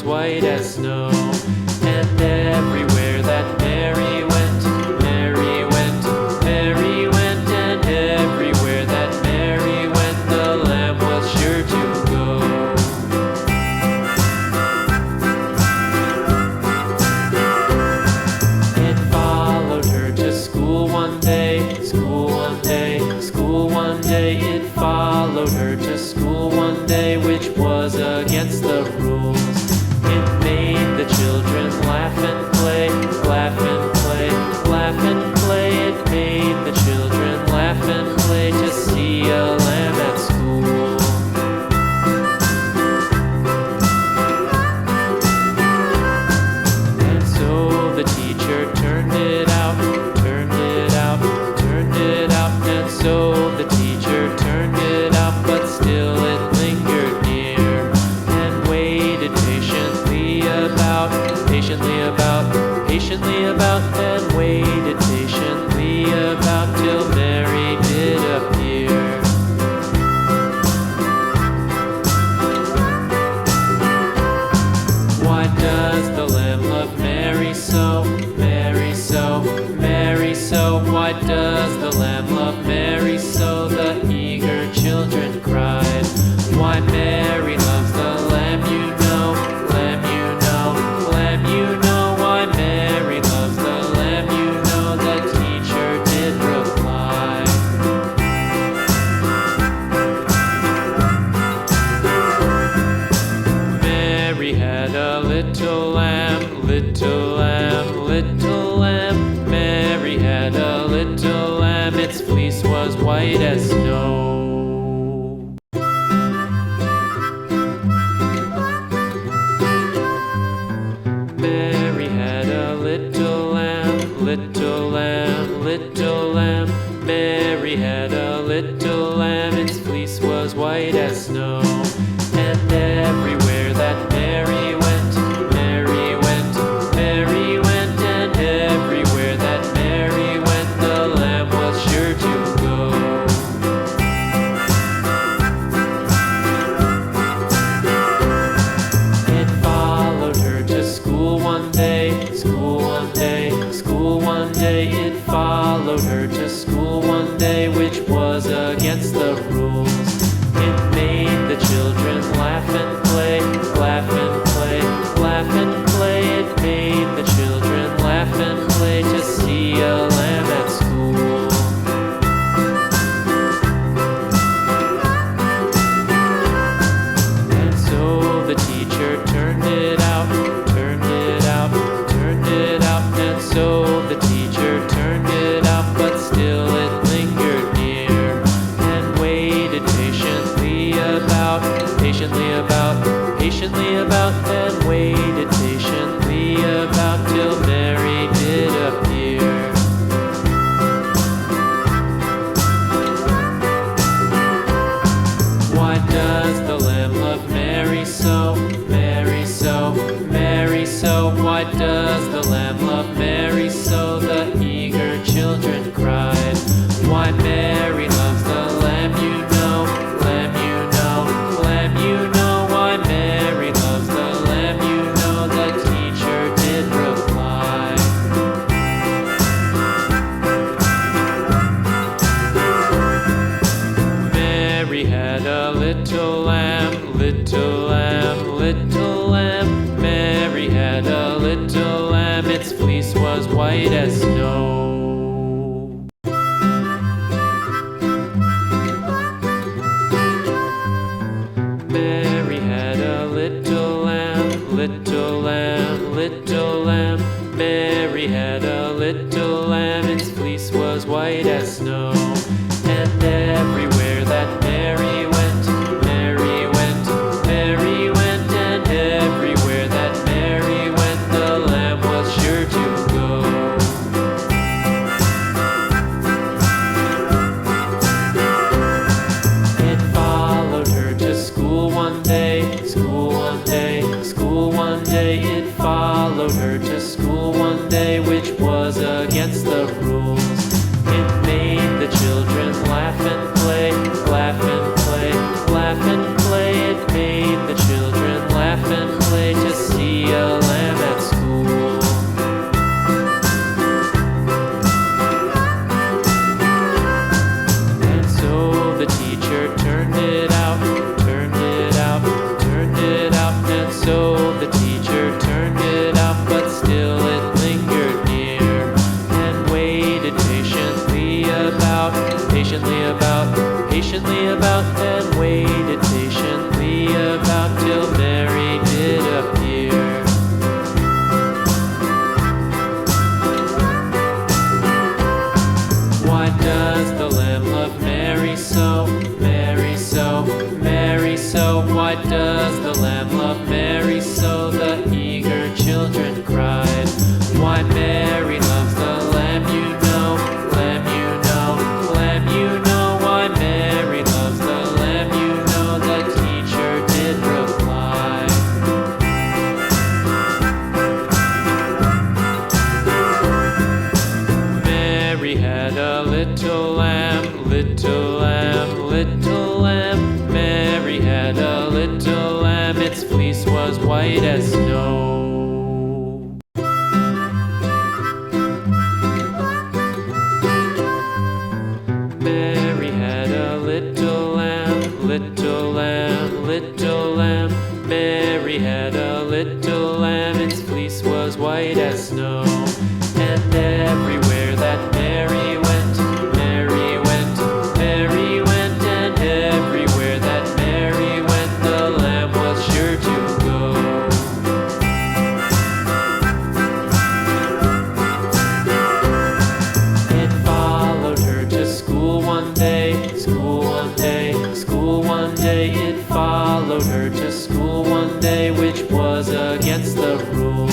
white as snow. And everywhere that Mary went, Mary went, Mary went, and everywhere that Mary went, the lamb was sure to go. It followed her to school one day, school one day, school one day. It followed her to school one day, which was against the rules. It made the children laugh and play, laugh and play, laugh and play. It made the children laugh and play to see a lamb at school. And so the teacher turned it out, turned it out, turned it out. And so the teacher turned it out, but still it lingered near and waited patiently about, patiently about, and waited patiently about till Mary did appear. Why does the lamb love Mary so, Mary so, Mary so? Why does the lamb love Mary so? The eager children cried. Why Mary loves the lamb, you know, lamb, you know, lamb, you know. Why Mary loves the lamb, you know, the teacher did reply. Mary had a little lamb, little lamb, little lamb. Mary had a little lamb, its fleece was white as snow. Mary had a little lamb, little lamb, little lamb. Mary had a little lamb, its fleece was white as snow. And everywhere that Mary went, Mary went, Mary went, and everywhere that Mary went, the lamb was sure to go. It followed her to school one day, school one day, school one day. It followed her to school one day, which was against the rules. It made the children laugh and play, laugh and play, laugh and play. It made the children laugh and play to see a lamb at school. And so the teacher turned it out, turned it out, turned it out. And so the teacher turned it out, but still it lingered near and waited patiently about, patiently about, and waited patiently about till Mary did appear. Why does the lamb love Mary so, Mary so, Mary so? Why does the lamb love Mary so? The eager children cried. Why Mary loves the lamb, you know, lamb, you know, lamb, you know. Why Mary loves the lamb, you know, the teacher did reply. Mary had a little lamb, little lamb, little lamb. Mary had a little lamb, its fleece was white as snow. Mary had a little lamb, little lamb, little lamb. Mary had a little lamb, its fleece was white as snow. And everywhere that Mary went, Mary went, Mary went, and everywhere that Mary went, the lamb was sure to go. It followed her to school one day, school one day, school one day. It followed her to school one day, which was against the rules. It made the children laugh and play, laugh and play, laugh and play. It made the children laugh and play to see as snow. Mary had a little lamb, little lamb, little lamb. Mary had a little lamb, its fleece was white as snow. And everywhere that Mary went, Mary went, Mary went. And everywhere that Mary went, the lamb was sure to go. It followed her to school one day, school one day, school one day. It followed her to school one day, which was against the rules.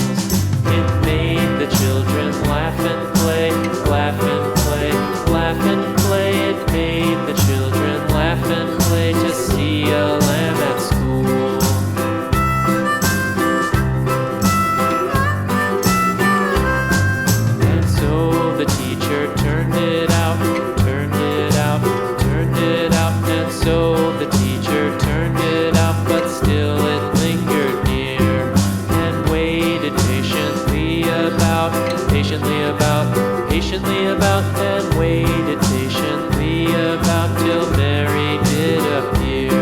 It made the children laugh and play, laugh and play, laugh and play. It made the children laugh and play to see a lamb at school. And so the teacher turned it out, turned it out, turned it out. And so the teacher turned it out, but still it lingered near and waited patiently about, patiently about, patiently about, and waited patiently about till Mary did appear.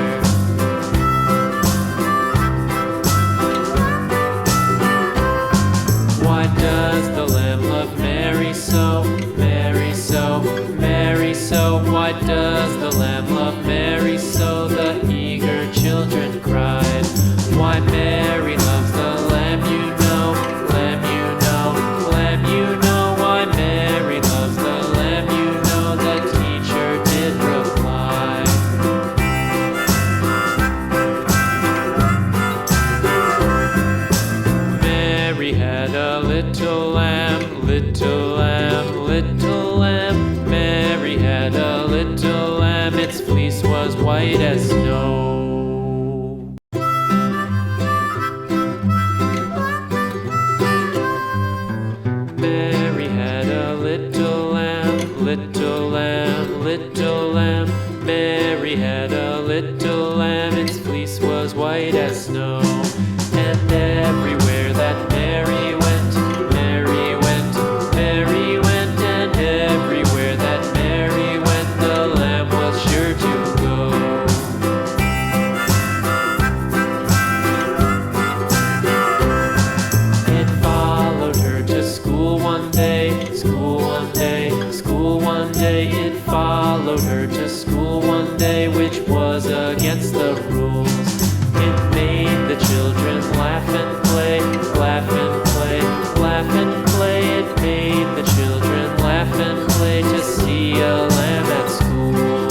Why does the lamb love Mary so, Mary so, Mary so? Why does the lamb love Mary so? The eager children cried. Why Mary loves the lamb, you know, lamb, you know, lamb, you know. Why Mary loves the lamb, you know, the teacher did reply. Mary had a little lamb, little lamb, little lamb. Mary had a little lamb, its fleece was white as snow. Mary had a little lamb, little lamb, little lamb. Mary had a little lamb, its fleece was white as snow. And everywhere that Mary went, Mary went, Mary went. And everywhere that Mary went, the lamb was sure to go. It followed her to school one day, school one day, school one day. It followed her to school one day, which was against the rules. It made the children laugh and play, laugh and play, laugh and play. It made the children laugh and play to see a lamb at school.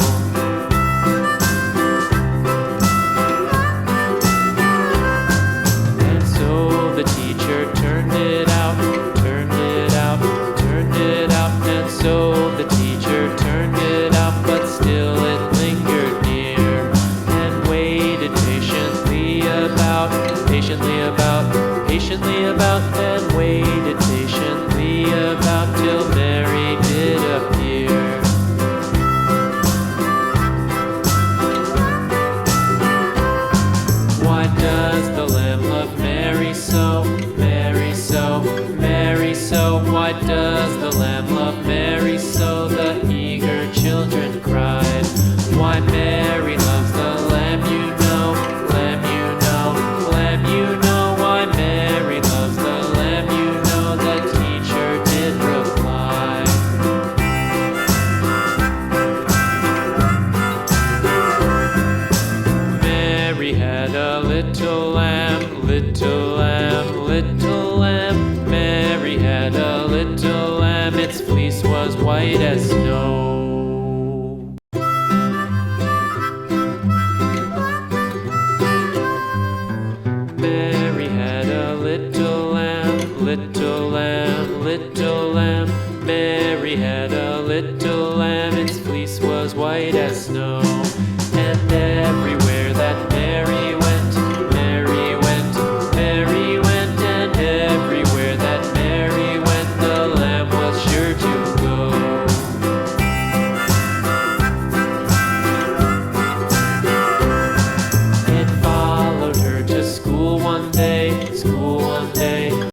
And so the teacher turned it out, turned it out, turned it out. And so the teacher turned it out, but still it lingered near and waited patiently about, patiently about, patiently about, and waited patiently about till Mary did appear. Why does the lamb love Mary so, Mary so, Mary so? Why does the lamb love Mary so? The eager children cried. Why Mary loves the lamb, you know, lamb, you know, lamb, you know. Why Mary loves the lamb, you know, the teacher did reply. Mary had a little lamb, little lamb, little lamb. Mary had a little lamb, its fleece was white as snow. Mary had a little lamb, little lamb, little lamb. Mary had a little lamb, its fleece was white as snow.